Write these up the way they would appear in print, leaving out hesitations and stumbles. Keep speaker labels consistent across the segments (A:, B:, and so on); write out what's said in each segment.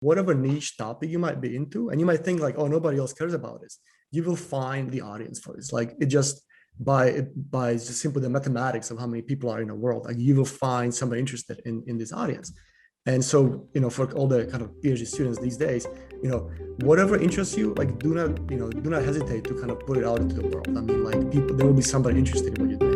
A: whatever niche topic you might be into, and you might think like, oh, nobody else cares about this. You will find the audience for this. Like it just by just simply the mathematics of how many people are in the world, like you will find somebody interested in this audience. And so, for all the kind of PhD students these days, whatever interests you, like do not hesitate to kind of put it out into the world. I mean, like there will be somebody interested in what you think.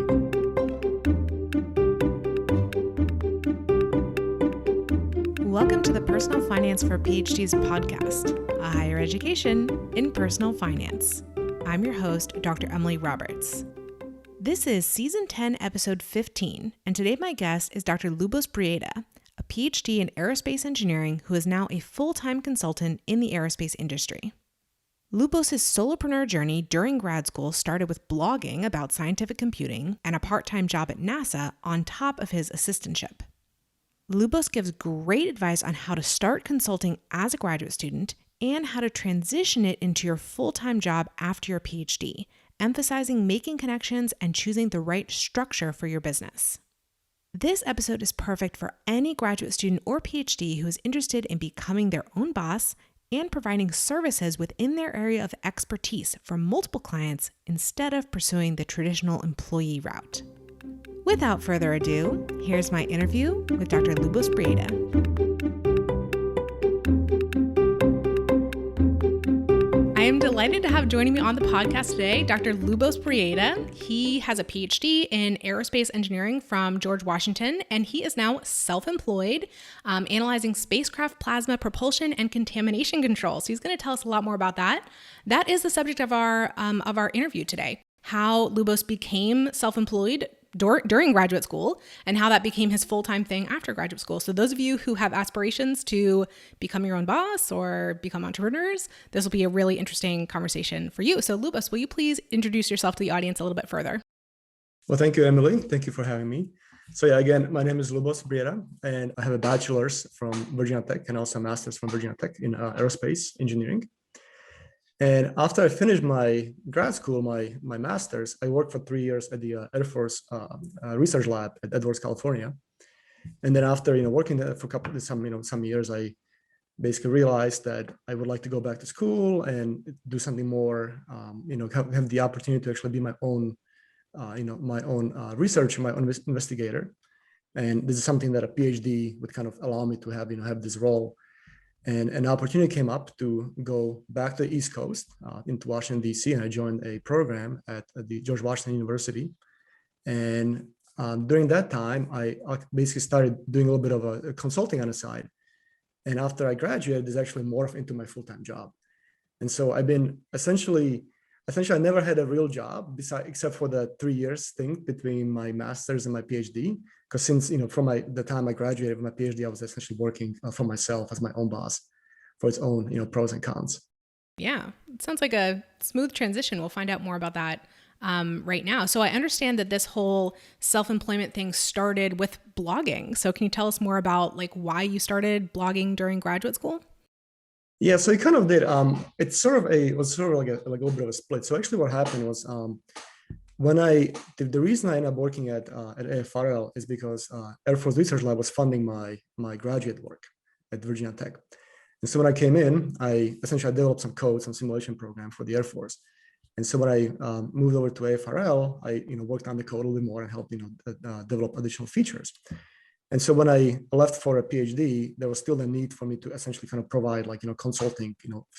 B: Welcome to the Personal Finance for PhDs podcast, a higher education in personal finance. I'm your host, Dr. Emily Roberts. This is Season 10, Episode 15, and today my guest is Dr. Lubos Brieda, a PhD in aerospace engineering who is now a full-time consultant in the aerospace industry. Lubos' solopreneur journey during grad school started with blogging about scientific computing and a part-time job at NASA on top of his assistantship. Lubos gives great advice on how to start consulting as a graduate student and how to transition it into your full-time job after your PhD, emphasizing making connections and choosing the right structure for your business. This episode is perfect for any graduate student or PhD who is interested in becoming their own boss and providing services within their area of expertise for multiple clients instead of pursuing the traditional employee route. Without further ado, here's my interview with Dr. Lubos Brieda. I am delighted to have joining me on the podcast today, Dr. Lubos Brieda. He has a PhD in aerospace engineering from George Washington, and he is now self-employed, analyzing spacecraft plasma propulsion and contamination control. So he's going to tell us a lot more about that. That is the subject of our interview today, how Lubos became self-employed during graduate school and how that became his full-time thing after graduate school. So those of you who have aspirations to become your own boss or become entrepreneurs, this will be a really interesting conversation for you. So Lubos, will you please introduce yourself to the audience a little bit further?
A: Well, thank you, Emily. Thank you for having me. So yeah, again, my name is Lubos Brieda, and I have a bachelor's from Virginia Tech and also a master's from Virginia Tech in aerospace engineering. And after I finished my grad school, my master's, I worked for 3 years at the Air Force Research Lab at Edwards, California. And then after working there for some years, I basically realized that I would like to go back to school and do something more, have the opportunity to actually be my own, researcher, my own investigator. And this is something that a PhD would kind of allow me to have this role. And an opportunity came up to go back to the East Coast into Washington, D.C., and I joined a program at the George Washington University. And during that time, I basically started doing a little bit of a consulting on the side. And after I graduated, this actually morphed into my full-time job. And so I've been essentially I never had a real job except for the 3 years thing between my master's and my PhD. Because since, from the time I graduated with my PhD, I was essentially working for myself as my own boss for its own, pros and cons.
B: Yeah, it sounds like a smooth transition. We'll find out more about that right now. So I understand that this whole self-employment thing started with blogging. So can you tell us more about why you started blogging during graduate school?
A: Yeah, so it kind of did. It was sort of like a little bit of a split. So actually what happened was the reason I ended up working at AFRL is because Air Force Research Lab was funding my graduate work at Virginia Tech. And so when I came in, I developed some code, some simulation program for the Air Force. And so when I moved over to AFRL, I worked on the code a little bit more and helped develop additional features. And so when I left for a PhD, there was still the need for me to essentially kind of provide consulting,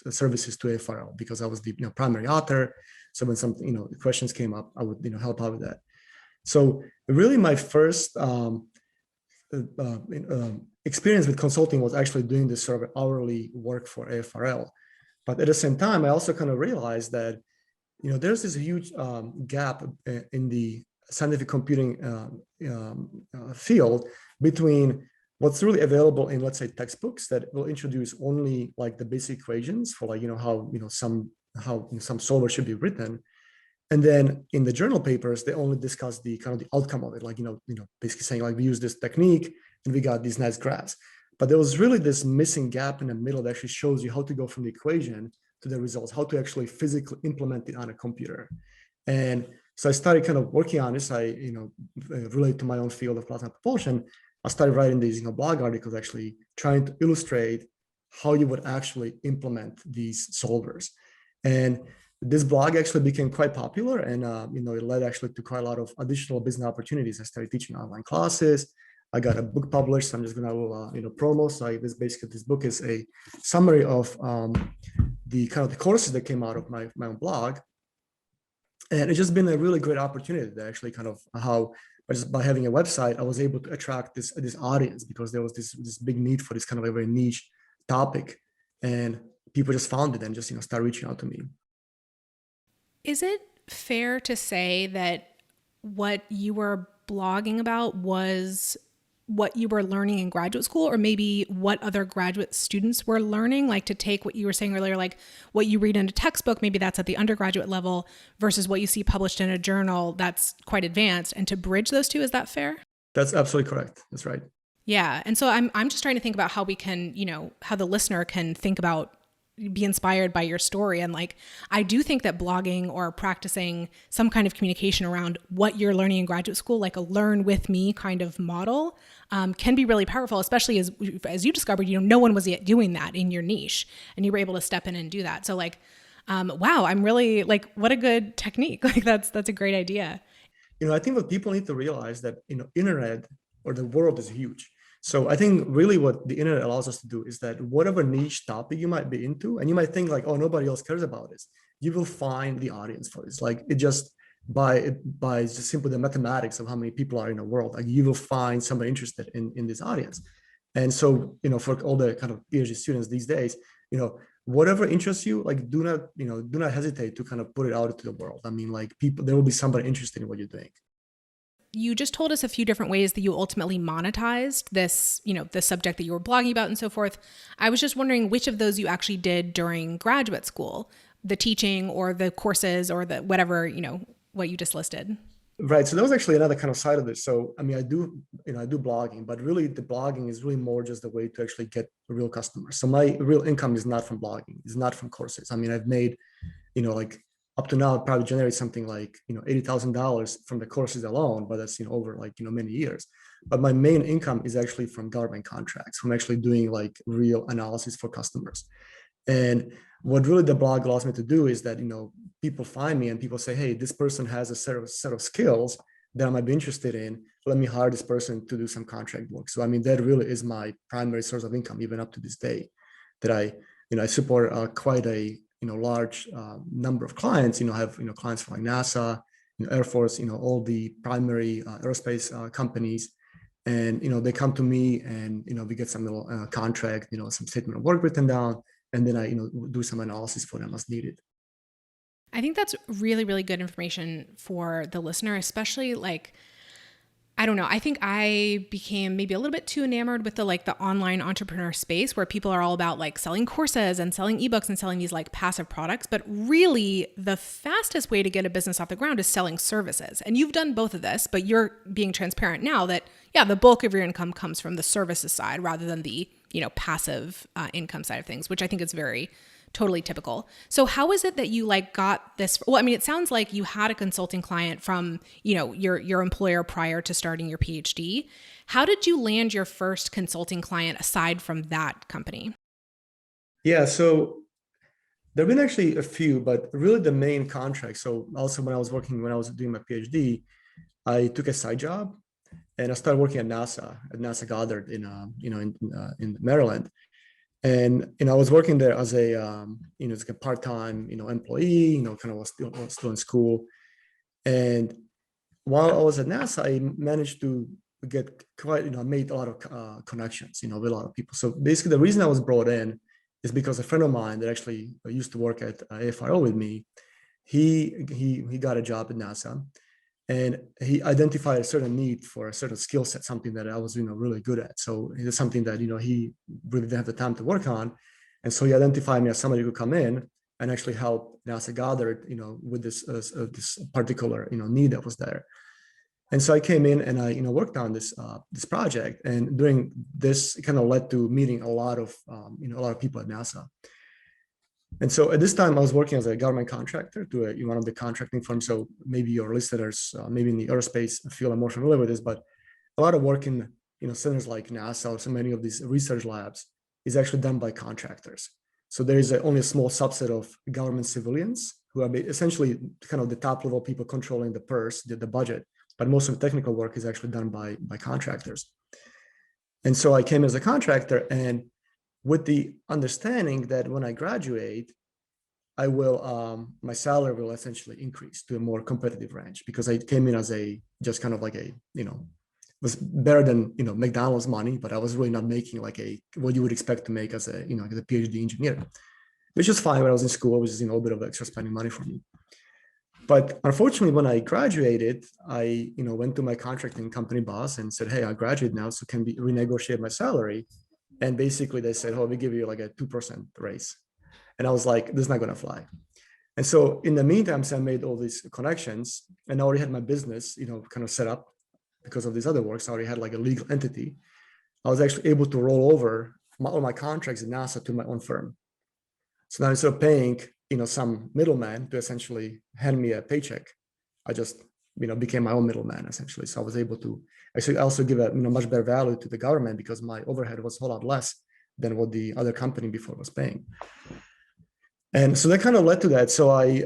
A: services to AFRL because I was the primary author. So when some questions came up, I would help out with that. So really my first experience with consulting was actually doing this sort of hourly work for AFRL. But at the same time, I also kind of realized that there's this huge gap in the scientific computing field between what's really available in, let's say, textbooks that will introduce only the basic equations for how some solver should be written, and then in the journal papers they only discuss the kind of the outcome of it, basically saying we use this technique and we got these nice graphs. But there was really this missing gap in the middle that actually shows you how to go from the equation to the results, how to actually physically implement it on a computer. And so I started kind of working on this. I, relate to my own field of plasma propulsion. I started writing these, blog articles, actually trying to illustrate how you would actually implement these solvers. And this blog actually became quite popular, and it led actually to quite a lot of additional business opportunities. I started teaching online classes. I got a book published. So I'm just gonna promo. So this book is a summary of the kind of the courses that came out of my own blog, and it's just been a really great opportunity to actually kind of how just by having a website, I was able to attract this audience, because there was this big need for this kind of a very niche topic, and people just found it and just start reaching out to me.
B: Is it fair to say that what you were blogging about was what you were learning in graduate school, or maybe what other graduate students were learning? Like, to take what you were saying earlier, like what you read in a textbook, maybe that's at the undergraduate level, versus what you see published in a journal that's quite advanced, and to bridge those two. Is that fair?
A: That's absolutely correct. That's right.
B: Yeah. And so I'm just trying to think about how we can, how the listener can think about, be inspired by your story. And like, I do think that blogging or practicing some kind of communication around what you're learning in graduate school, like a learn with me kind of model, can be really powerful, especially as you discovered, no one was yet doing that in your niche, and you were able to step in and do that. So like, wow, I'm really like, what a good technique. Like that's a great idea.
A: I think what people need to realize that, internet or the world is huge. So I think really what the internet allows us to do is that whatever niche topic you might be into, and you might think like, oh, nobody else cares about this, you will find the audience for this. Like it just by just simply the mathematics of how many people are in the world, like you will find somebody interested in this audience. And so, for all the kind of PhD students these days, whatever interests you, like do not hesitate to kind of put it out into the world. I mean, like there will be somebody interested in what you're doing.
B: You just told us a few different ways that you ultimately monetized this, the subject that you were blogging about and so forth. I was just wondering which of those you actually did during graduate school, the teaching or the courses or the whatever, what you just listed.
A: Right. So that was actually another kind of side of this. So, I mean, I do blogging, but really the blogging is really more just a way to actually get real customers. So my real income is not from blogging. It's not from courses. I mean, I've made, like up to now, probably generate something like, $80,000 from the courses alone, but that's, over like, many years. But my main income is actually from government contracts, from actually doing like real analysis for customers. And what really the blog allows me to do is that, people find me and people say, hey, this person has a set of skills that I might be interested in. Let me hire this person to do some contract work. So, I mean, that really is my primary source of income, even up to this day, that I support quite a, large number of clients, I have, clients from like NASA, Air Force, all the primary aerospace companies. And, they come to me and, we get some little contract, some statement of work written down, and then I, do some analysis for them as needed.
B: I think that's really, really good information for the listener, especially like, I don't know. I think I became maybe a little bit too enamored with the online entrepreneur space where people are all about like selling courses and selling ebooks and selling these like passive products. But really the fastest way to get a business off the ground is selling services. And you've done both of this, but you're being transparent now that, yeah, the bulk of your income comes from the services side rather than the, passive income side of things, which I think is very totally typical. So how is it that you got this? Well, I mean, it sounds like you had a consulting client from, your employer prior to starting your PhD. How did you land your first consulting client aside from that company?
A: Yeah, so there've been actually a few, but really the main contract. So also when I was doing my PhD, I took a side job and I started working at NASA Goddard in Maryland. And I was working there as a like a part-time employee, kind of was still in school. And while I was at NASA, I managed to get quite made a lot of connections with a lot of people. So basically, the reason I was brought in is because a friend of mine that actually used to work at AFRO with me, he got a job at NASA. And he identified a certain need for a certain skill set, something that I was, really good at. So it's something that, he really didn't have the time to work on. And so he identified me as somebody who could come in and actually help NASA Goddard, with this particular, need that was there. And so I came in and I, worked on this project. And during this, it kind of led to meeting a lot of people at NASA. And so at this time, I was working as a government contractor to one of the contracting firms. So maybe your listeners, maybe in the aerospace field, are more familiar with this, but a lot of work in centers like NASA or so many of these research labs. is actually done by contractors. So there is only a small subset of government civilians who are essentially kind of the top level people controlling the purse, the budget, but most of the technical work is actually done by contractors. And so I came as a contractor, and with the understanding that when I graduate, I will, my salary will essentially increase to a more competitive range, because I came in as just kind of like was better than, McDonald's money, but I was really not making like what you would expect to make as a PhD engineer, which is fine when I was in school. It was just, a bit of extra spending money for me. But unfortunately, when I graduated, I, went to my contracting company boss and said, hey, I graduated now, so can we renegotiate my salary? And basically they said, oh, we give you like a 2% raise. And I was like, this is not going to fly. And so in the meantime, so I made all these connections, and I already had my business, kind of set up because of these other works. I already had like a legal entity. I was actually able to roll over all my contracts at NASA to my own firm. So now instead of paying, some middleman to essentially hand me a paycheck, I just, became my own middleman essentially. So I was able to actually also give a, much better value to the government, because my overhead was a whole lot less than what the other company before was paying. And so that kind of led to that. So I,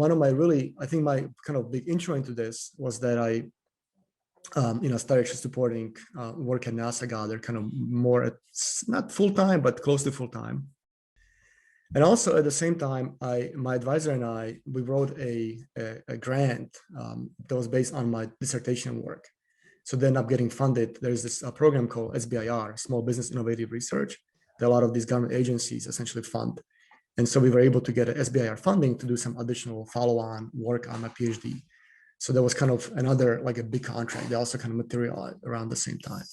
A: one of my I think my kind of big intro into this was that I, started actually supporting work at NASA. Got there kind of more, not full time, but close to full time. And also at the same time, my advisor and I, we wrote a grant that was based on my dissertation work. So they ended up getting funded. There's this program called SBIR, Small Business Innovative Research, that a lot of these government agencies essentially fund. And so we were able to get SBIR funding to do some additional follow-on work on my PhD. So that was kind of another, like a big contract. They also kind of materialized around the same time.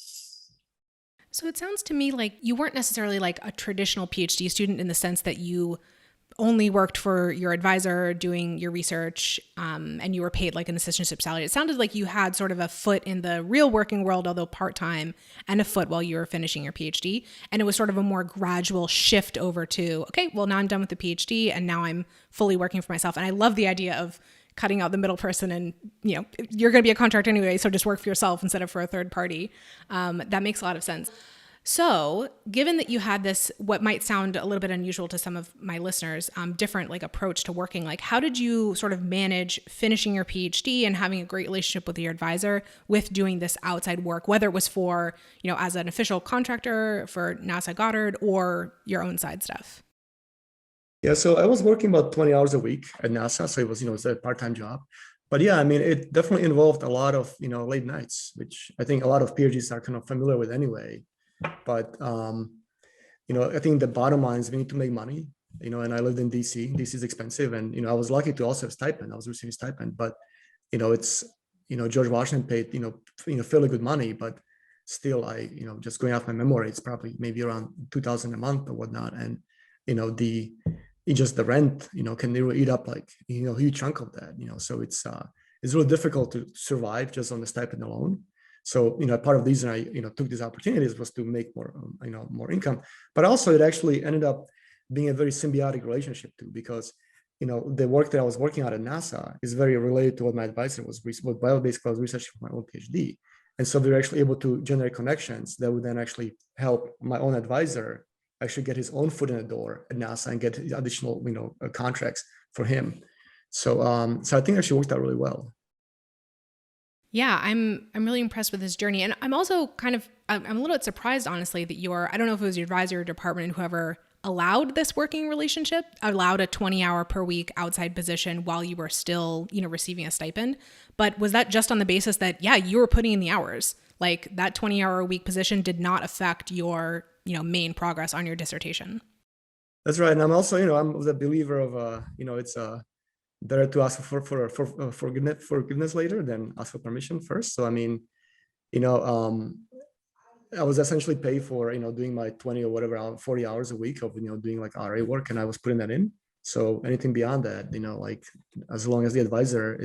B: So it sounds to me like you weren't necessarily like a traditional PhD student in the sense that you only worked for your advisor doing your research, and you were paid like an assistantship salary. It sounded like you had sort of a foot in the real working world, although part-time, and a foot while you were finishing your PhD. And it was sort of a more gradual shift over to, okay, well, now I'm done with the PhD and now I'm fully working for myself. And I love the idea of cutting out the middle person, and you're going to be a contractor anyway, so just work for yourself instead of for a third party. That makes a lot of sense. So given that you had this, what might sound a little bit unusual to some of my listeners, different like approach to working, like how did you sort of manage finishing your PhD and having a great relationship with your advisor with doing this outside work, whether it was for, as an official contractor for NASA Goddard or your own side stuff?
A: Yeah, so I was working about 20 hours a week at NASA. So it was, it's a part-time job. But yeah, I mean, it definitely involved a lot of, late nights, which I think a lot of PhDs are kind of familiar with anyway. But, I think the bottom line is we need to make money, and I lived in DC. DC is expensive. And, I was lucky to also have stipend. I was receiving stipend, but, it's, George Washington paid, fairly good money, but still just going off my memory, it's probably maybe around 2,000 a month or whatnot. And, just the rent, can really eat up like, a huge chunk of that, so it's really difficult to survive just on the stipend alone. So, part of the reason I, took these opportunities was to make more, more income, but also it actually ended up being a very symbiotic relationship too, because, the work that I was working on at NASA is very related to what my advisor was, what basically I was researching for my own PhD. And so we were actually able to generate connections that would then actually help my own advisor actually get his own foot in the door at NASA and get additional, contracts for him. So, so I think it actually worked out really well.
B: Yeah, I'm really impressed with this journey. And I'm also I'm a little bit surprised, honestly, that I don't know if it was your advisor or department, whoever allowed this working relationship, allowed a 20-hour per week outside position while you were still, receiving a stipend. But was that just on the basis that, yeah, you were putting in the hours? Like that 20-hour a week position did not affect your, main progress on your dissertation?
A: That's right. And I'm also, I'm a believer of, it's better to ask for forgiveness later than ask for permission first. So I mean, I was essentially paid for doing my 20 or whatever 40 hours a week of doing like RA work, and I was putting that in. So anything beyond that, like as long as the advisor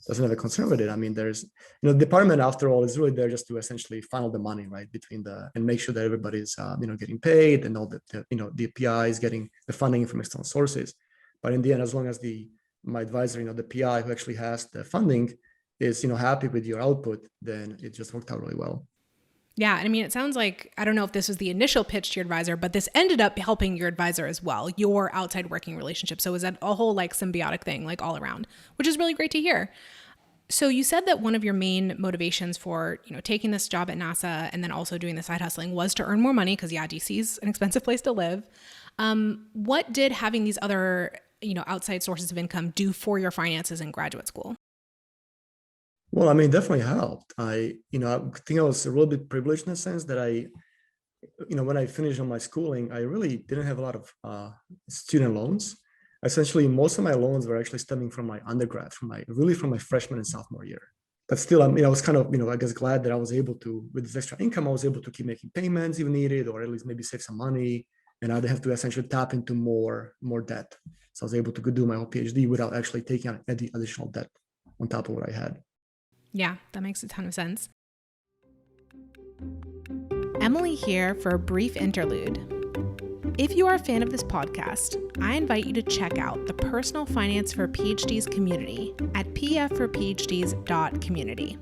A: doesn't have a concern with it. I mean, there's the department after all is really there just to essentially funnel the money right between and make sure that everybody's getting paid, and all the PI is getting the funding from external sources. But in the end, as long as my advisor, the PI who actually has the funding is, happy with your output, then it just worked out really well.
B: Yeah. I mean, it sounds like, I don't know if this was the initial pitch to your advisor, but this ended up helping your advisor as well, your outside working relationship. So it was a whole like symbiotic thing, like all around, which is really great to hear. So you said that one of your main motivations for, taking this job at NASA and then also doing the side hustling was to earn more money because DC is an expensive place to live. What did having these other, outside sources of income do for your finances in graduate school?
A: Well, I mean, it definitely helped. I think I was a little bit privileged in the sense that when I finished on my schooling, I really didn't have a lot of student loans. Essentially, most of my loans were actually stemming from my undergrad, from my freshman and sophomore year. But still, I was kind of, I guess glad that I was able to, with this extra income, I was able to keep making payments if needed, or at least maybe save some money. And I didn't have to essentially tap into more debt. So I was able to do my whole PhD without actually taking on any additional debt on top of what I had.
B: Yeah, that makes a ton of sense. Emily here for a brief interlude. If you are a fan of this podcast, I invite you to check out the Personal Finance for PhDs community at pfforphds.community.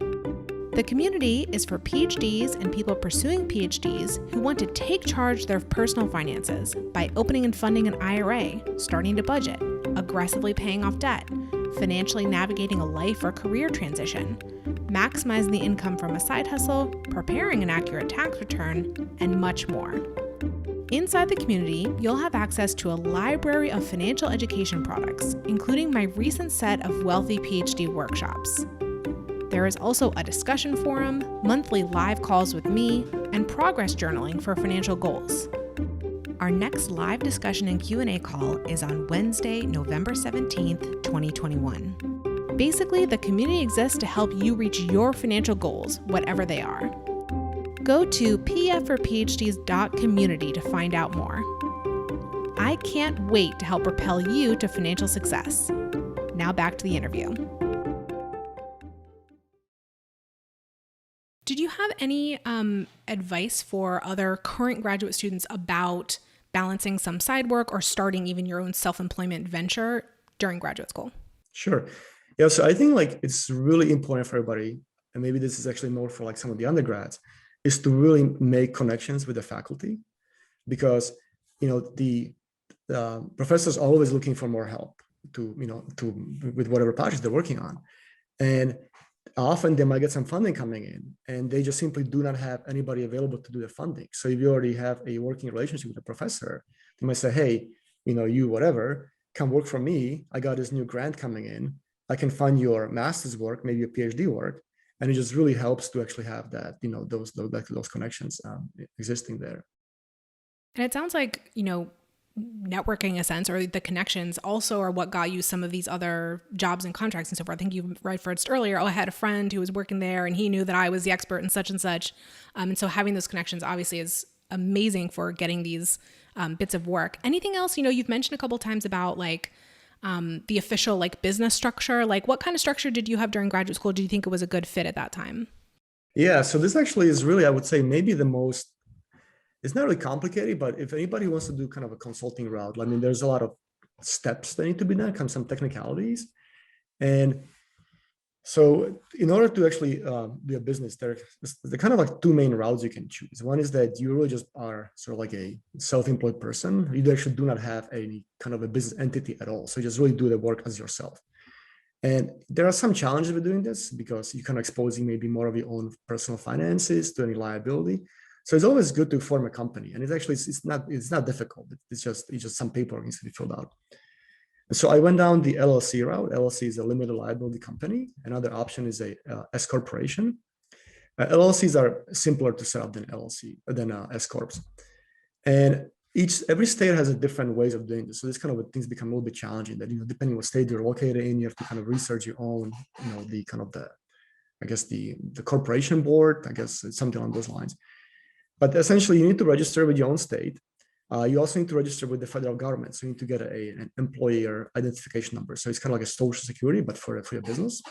B: The community is for PhDs and people pursuing PhDs who want to take charge of their personal finances by opening and funding an IRA, starting to budget, aggressively paying off debt, financially navigating a life or career transition, maximizing the income from a side hustle, preparing an accurate tax return, and much more. Inside the community, you'll have access to a library of financial education products, including my recent set of Wealthy PhD workshops. There is also a discussion forum, monthly live calls with me, and progress journaling for financial goals. Our next live discussion and Q&A call is on Wednesday, November 17th, 2021. Basically, the community exists to help you reach your financial goals, whatever they are. Go to pfforphds.community to find out more. I can't wait to help propel you to financial success. Now back to the interview. Did you have any advice for other current graduate students about balancing some side work or starting even your own self-employment venture during graduate school?
A: Sure. Yeah, so I think it's really important for everybody, and maybe this is actually more for some of the undergrads, is to really make connections with the faculty, because the professors are always looking for more help with whatever projects they're working on, and often they might get some funding coming in, and they just simply do not have anybody available to do the funding. So if you already have a working relationship with a professor, they might say, hey, you whatever, come work for me. I got this new grant coming in. I can fund your master's work, maybe your PhD work. And it just really helps to actually have that, those connections existing there.
B: And it sounds like, networking in a sense, or the connections also are what got you some of these other jobs and contracts and so forth. I think you referenced earlier, I had a friend who was working there and he knew that I was the expert in such and such. And so having those connections obviously is amazing for getting these bits of work. Anything else, you've mentioned a couple of times about the official business structure. What kind of structure did you have during graduate school? Do you think it was a good fit at that time?
A: Yeah, so this actually is really, I would say, maybe the most, it's not really complicated, but if anybody wants to do kind of a consulting route, there's a lot of steps that need to be done, some technicalities. And so in order to actually be a business, there are kind of two main routes you can choose. One is that you really just are sort of like a self-employed person. You actually do not have any kind of a business entity at all. So you just really do the work as yourself. And there are some challenges with doing this because you're kind of exposing maybe more of your own personal finances to any liability. So it's always good to form a company. And it's not difficult. It's just some paperwork needs to be filled out. So I went down the LLC route. LLC is a limited liability company. Another option is a S corporation. LLCs are simpler to set up than S corps. And every state has a different ways of doing this. So this kind of things become a little bit challenging. That depending on what state you're located in, you have to kind of research your own, the corporation board. I guess it's something along those lines. But essentially, you need to register with your own state. You also need to register with the federal government. So you need to get an employer identification number. So it's kind of like a social security, but for your business.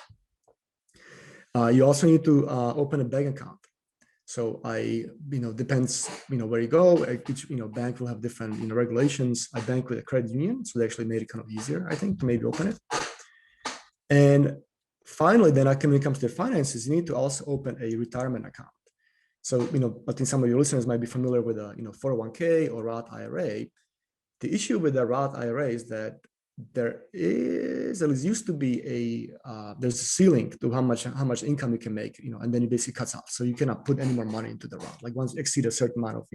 A: You also need to open a bank account. So depends, where you go. Each, bank will have different, regulations. I bank with a credit union. So they actually made it kind of easier, I think, to maybe open it. And finally, then when it comes to finances, you need to also open a retirement account. So, I think some of your listeners might be familiar with a, 401k or Roth IRA. The issue with the Roth IRA is that there used to be there's a ceiling to how much income you can make, and then it basically cuts off. So you cannot put any more money into the Roth. Like once you exceed a certain amount of,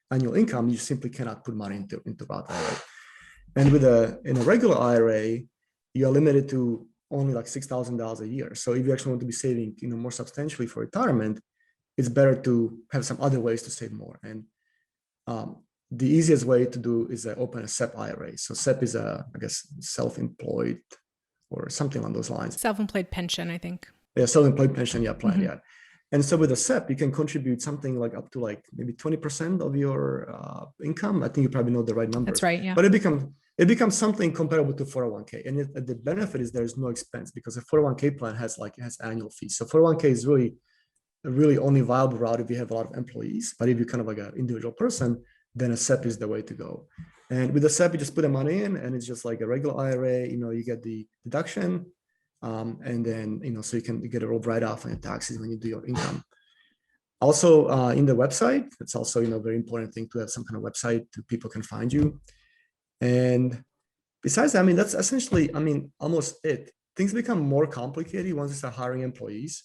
A: annual income, you simply cannot put money into Roth IRA. And in a regular IRA, you are limited to only like $6,000 a year. So if you actually want to be saving, more substantially for retirement, it's better to have some other ways to save more. And the easiest way to do is open a SEP IRA. So SEP is I guess, self-employed or something along those lines.
B: Self-employed pension, I think.
A: Yeah, self-employed pension, plan,
B: Mm-hmm.
A: yeah. And so with a SEP, you can contribute something like up to like maybe 20% of your income. I think you probably know the right numbers.
B: That's right, yeah.
A: But it becomes something comparable to 401k. And the benefit is there's no expense because a 401k plan has annual fees. So 401k is really only viable route if you have a lot of employees. But if you're kind of like an individual person, then a SEP is the way to go. And with a SEP, you just put the money in and it's just like a regular IRA, you get the deduction. And then, so you can get a roll right off on your taxes when you do your income. Also, in the website, it's also, very important thing to have some kind of website that people can find you. And besides that, that's essentially, almost it. Things become more complicated once you start hiring employees.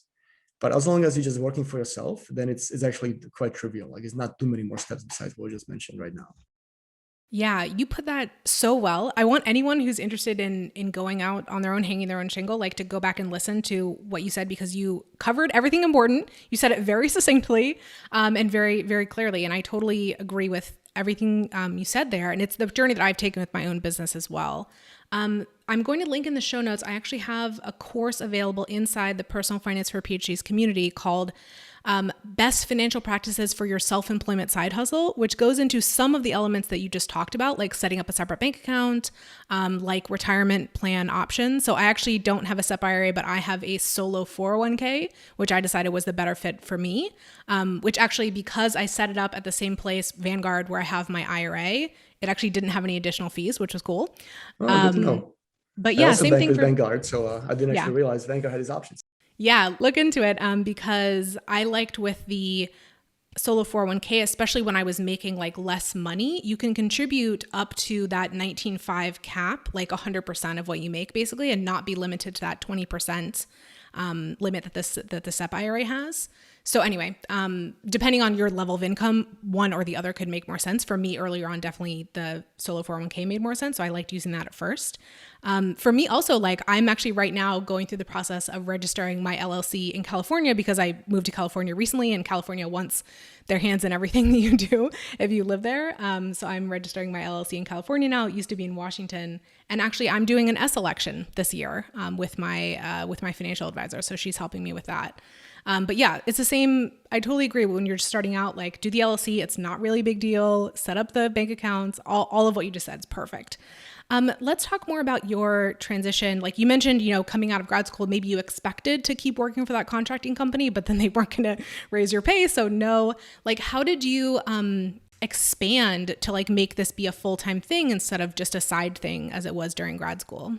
A: But as long as you're just working for yourself, then it's actually quite trivial. Like it's not too many more steps besides what we just mentioned right now.
B: Yeah, you put that so well. I want anyone who's interested in going out on their own, hanging their own shingle, like to go back and listen to what you said, because you covered everything important. You said it very succinctly and very, very clearly. And I totally agree with everything you said there. And it's the journey that I've taken with my own business as well. I'm going to link in the show notes. I actually have a course available inside the Personal Finance for PhDs community called Best Financial Practices for Your Self-Employment Side Hustle, which goes into some of the elements that you just talked about, like setting up a separate bank account, like retirement plan options. So I actually don't have a SEP IRA, but I have a solo 401k, which I decided was the better fit for me, which actually, because I set it up at the same place, Vanguard, where I have my IRA, it actually didn't have any additional fees, which was cool.
A: Oh, good to know.
B: But yeah, same thing
A: with
B: for
A: Vanguard, so I didn't actually realize Vanguard had these options.
B: Yeah, look into it because I liked with the solo 401k, especially when I was making like less money, you can contribute up to that 19.5 cap, like 100% of what you make basically, and not be limited to that 20% limit that the SEP IRA has. So anyway, depending on your level of income, one or the other could make more sense. For me earlier on, definitely the solo 401k made more sense. So I liked using that at first. For me also, like I'm actually right now going through the process of registering my LLC in California because I moved to California recently and California wants their hands in everything that you do if you live there. So I'm registering my LLC in California now. It used to be in Washington. And actually I'm doing an S election this year with my financial advisor. So she's helping me with that. But yeah, it's the same. I totally agree. When you're starting out, like do the LLC, it's not really a big deal. Set up the bank accounts, all of what you just said is perfect. Let's talk more about your transition. Like you mentioned, coming out of grad school, maybe you expected to keep working for that contracting company, but then they weren't going to raise your pay. So no, like how did you expand to like make this be a full-time thing instead of just a side thing as it was during grad school?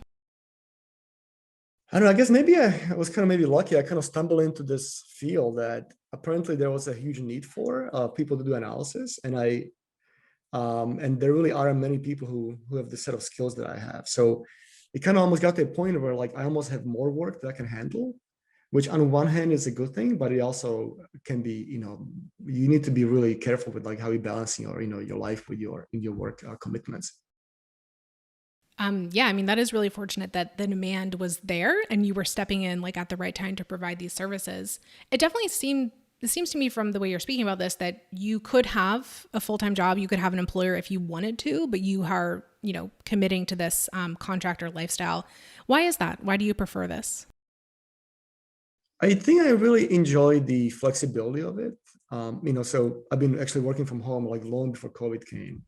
A: I don't know, I guess maybe I was kind of maybe lucky. I kind of stumbled into this field that apparently there was a huge need for people to do analysis. And there really aren't many people who have the set of skills that I have. So it kind of almost got to a point where like I almost have more work that I can handle, which on one hand is a good thing, but it also can be, you need to be really careful with like how you're balancing your life with your work commitments.
B: Yeah, I mean, that is really fortunate that the demand was there and you were stepping in like at the right time to provide these services. It seems to me from the way you're speaking about this, that you could have a full-time job, you could have an employer if you wanted to, but you are, committing to this contractor lifestyle. Why is that? Why do you prefer this?
A: I think I really enjoy the flexibility of it. So I've been actually working from home like long before COVID came.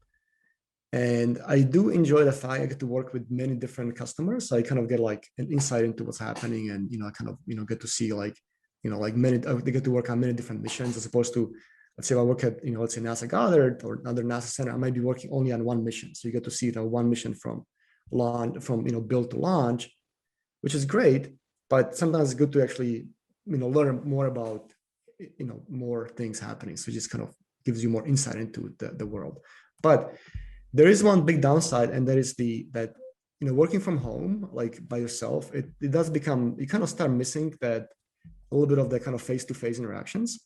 A: And I do enjoy the fact I get to work with many different customers. So I kind of get like an insight into what's happening and, I kind of, get to see like, they get to work on many different missions as opposed to, let's say if I work at, let's say NASA Goddard or another NASA center, I might be working only on one mission. So you get to see, one mission from build to launch, which is great, but sometimes it's good to actually, learn more about more things happening. So it just kind of gives you more insight into the world. But there is one big downside, and that is that working from home, like by yourself, it does become, you kind of start missing that a little bit of the kind of face-to-face interactions.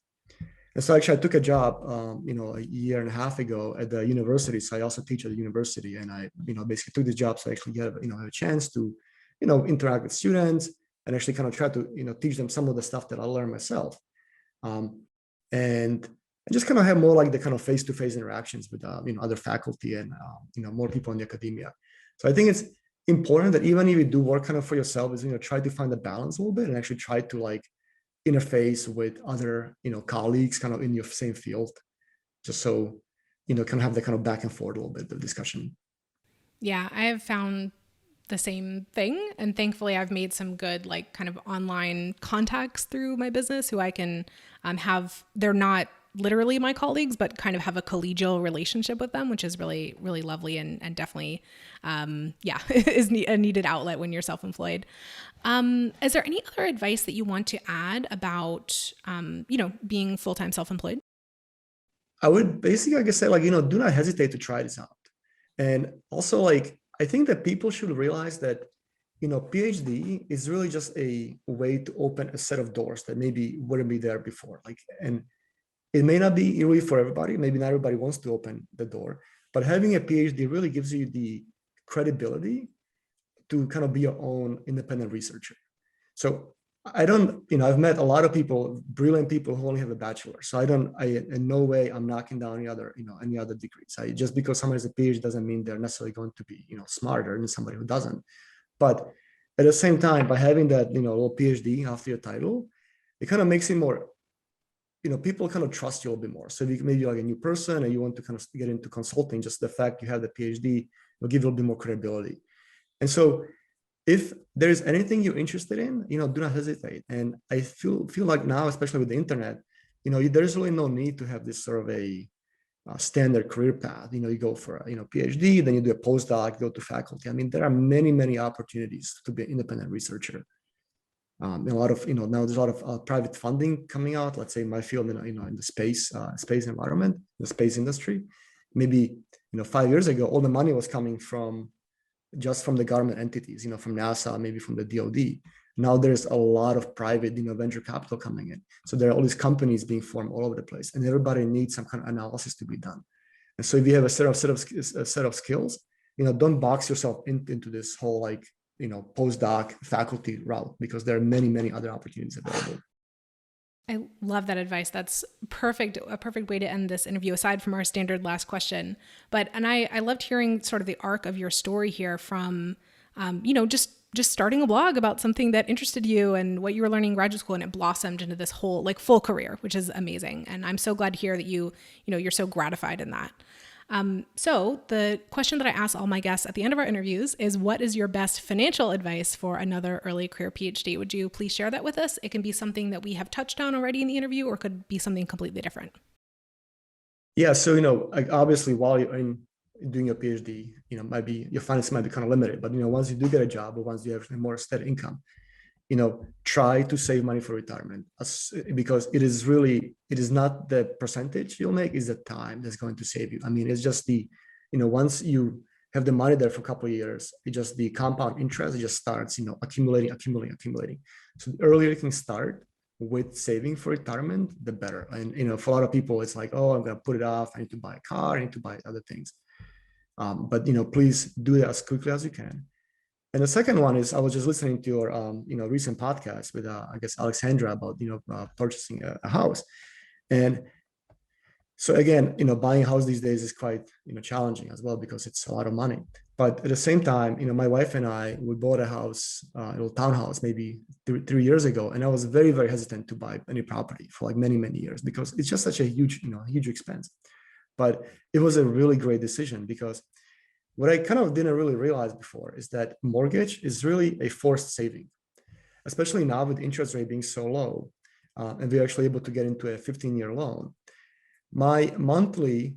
A: And so actually I took a job, a year and a half ago at the university. So I also teach at the university, and I, basically took this job so I actually have a chance to, interact with students and actually kind of try to, teach them some of the stuff that I learned myself. And just kind of have more like the kind of face-to-face interactions with, other faculty and, more people in the academia. So I think it's important that even if you do work kind of for yourself, is, try to find the balance a little bit and actually try to like interface with other, colleagues kind of in your same field, just so, kind of have the kind of back and forth a little bit of discussion.
B: Yeah, I have found the same thing. And thankfully I've made some good, like kind of online contacts through my business who I can have, they're not literally my colleagues, but kind of have a collegial relationship with them, which is really, really lovely and definitely, is a needed outlet when you're self-employed. Is there any other advice that you want to add about, being full-time self-employed?
A: I would basically, I guess, say like, do not hesitate to try this out. And also like, I think that people should realize that, PhD is really just a way to open a set of doors that maybe wouldn't be there before. Like, and it may not be really for everybody. Maybe not everybody wants to open the door, but having a PhD really gives you the credibility to kind of be your own independent researcher. So I don't, I've met a lot of people, brilliant people who only have a bachelor. So in no way I'm knocking down any other degrees. Just because someone has a PhD doesn't mean they're necessarily going to be, smarter than somebody who doesn't. But at the same time, by having that, little PhD after your title, it kind of makes it more, people kind of trust you a little bit more. So if you maybe like a new person and you want to kind of get into consulting, just the fact you have the PhD will give you a little bit more credibility. And so if there's anything you're interested in, do not hesitate. And I feel like now, especially with the internet, there's really no need to have this sort of a standard career path. You go for a PhD, then you do a postdoc, go to faculty. I mean, there are many, many opportunities to be an independent researcher. A lot of, now there's a lot of private funding coming out. Let's say in my field, in the space environment, the space industry. Maybe 5 years ago, all the money was coming from the government entities, from NASA, maybe from the DoD. Now there's a lot of private, venture capital coming in. So there are all these companies being formed all over the place, and everybody needs some kind of analysis to be done. And so if you have a set of skills, don't box yourself into this whole like, postdoc faculty route, because there are many, many other opportunities available.
B: I love that advice. That's perfect. A perfect way to end this interview, aside from our standard last question. And I loved hearing sort of the arc of your story here from, just starting a blog about something that interested you and what you were learning in graduate school, and it blossomed into this whole like full career, which is amazing. And I'm so glad to hear that you're so gratified in that. So the question that I ask all my guests at the end of our interviews is, what is your best financial advice for another early career PhD? Would you please share that with us? It can be something that we have touched on already in the interview, or could be something completely different.
A: Yeah. So, obviously while you're doing your PhD, maybe your finances might be kind of limited, but, once you do get a job, or once you have a more steady income, try to save money for retirement, because it is not the percentage you'll make, is the time that's going to save you. I mean, it's just once you have the money there for a couple of years, it just, the compound interest, it just starts, accumulating. So the earlier you can start with saving for retirement, the better. And, for a lot of people, it's like, oh, I'm going to put it off. I need to buy a car. I need to buy other things. But, please do that as quickly as you can. And the second one is, I was just listening to your, recent podcast with, I guess, Alexandra about, purchasing a house. And so again, buying a house these days is quite, challenging as well, because it's a lot of money. But at the same time, my wife and I, we bought a house, a little townhouse, maybe 3 years ago. And I was very, very hesitant to buy any property for like many, many years, because it's just such a huge, huge expense. But it was a really great decision, because what I kind of didn't really realize before is that mortgage is really a forced saving, especially now with interest rate being so low, and we're actually able to get into a 15-year loan. My monthly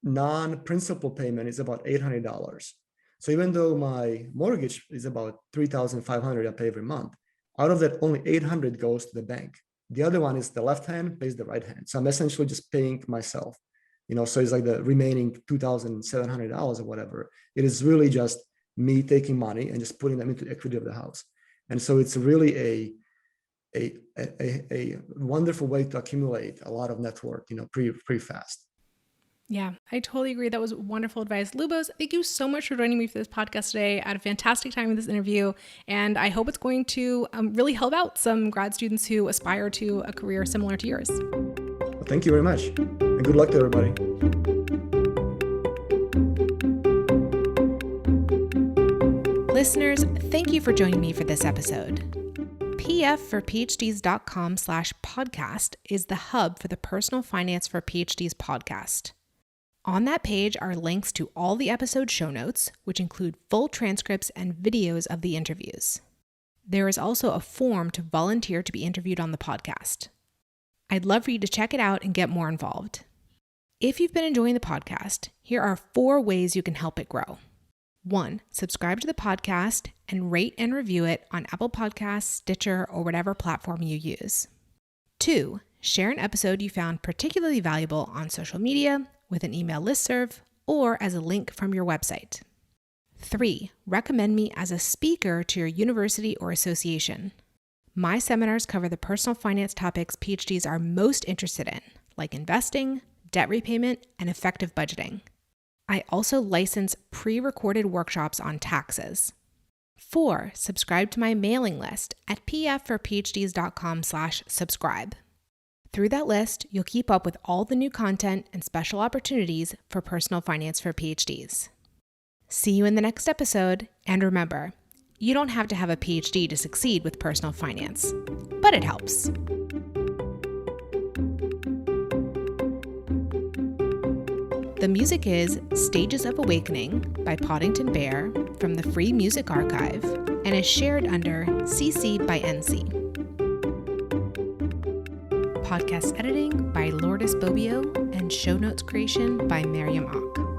A: non-principal payment is about $800. So even though my mortgage is about $3,500 I pay every month, out of that only $800 goes to the bank. The other one is the left hand pays the right hand. So I'm essentially just paying myself, so it's like the remaining $2,700 or whatever. It is really just me taking money and just putting them into equity of the house. And so it's really a wonderful way to accumulate a lot of net worth, pretty fast.
B: Yeah, I totally agree. That was wonderful advice. Lubos, thank you so much for joining me for this podcast today. I had a fantastic time with this interview, and I hope it's going to really help out some grad students who aspire to a career similar to yours.
A: Well, thank you very much, and good luck to everybody.
B: Listeners, thank you for joining me for this episode. pfforphds.com/podcast is the hub for the Personal Finance for PhDs podcast. On that page are links to all the episode show notes, which include full transcripts and videos of the interviews. There is also a form to volunteer to be interviewed on the podcast. I'd love for you to check it out and get more involved. If you've been enjoying the podcast, here are 4 ways you can help it grow. 1, subscribe to the podcast and rate and review it on Apple Podcasts, Stitcher, or whatever platform you use. 2, share an episode you found particularly valuable on social media, with an email listserv, or as a link from your website. 3, recommend me as a speaker to your university or association. My seminars cover the personal finance topics PhDs are most interested in, like investing, debt repayment, and effective budgeting. I also license pre-recorded workshops on taxes. 4, subscribe to my mailing list at pfforphds.com/subscribe. Through that list, you'll keep up with all the new content and special opportunities for personal finance for PhDs. See you in the next episode, and remember, you don't have to have a PhD to succeed with personal finance, but it helps. The music is Stages of Awakening by Poddington Bear from the Free Music Archive and is shared under CC by NC. Podcast editing by Lourdes Bobbio and show notes creation by Miriam Ock.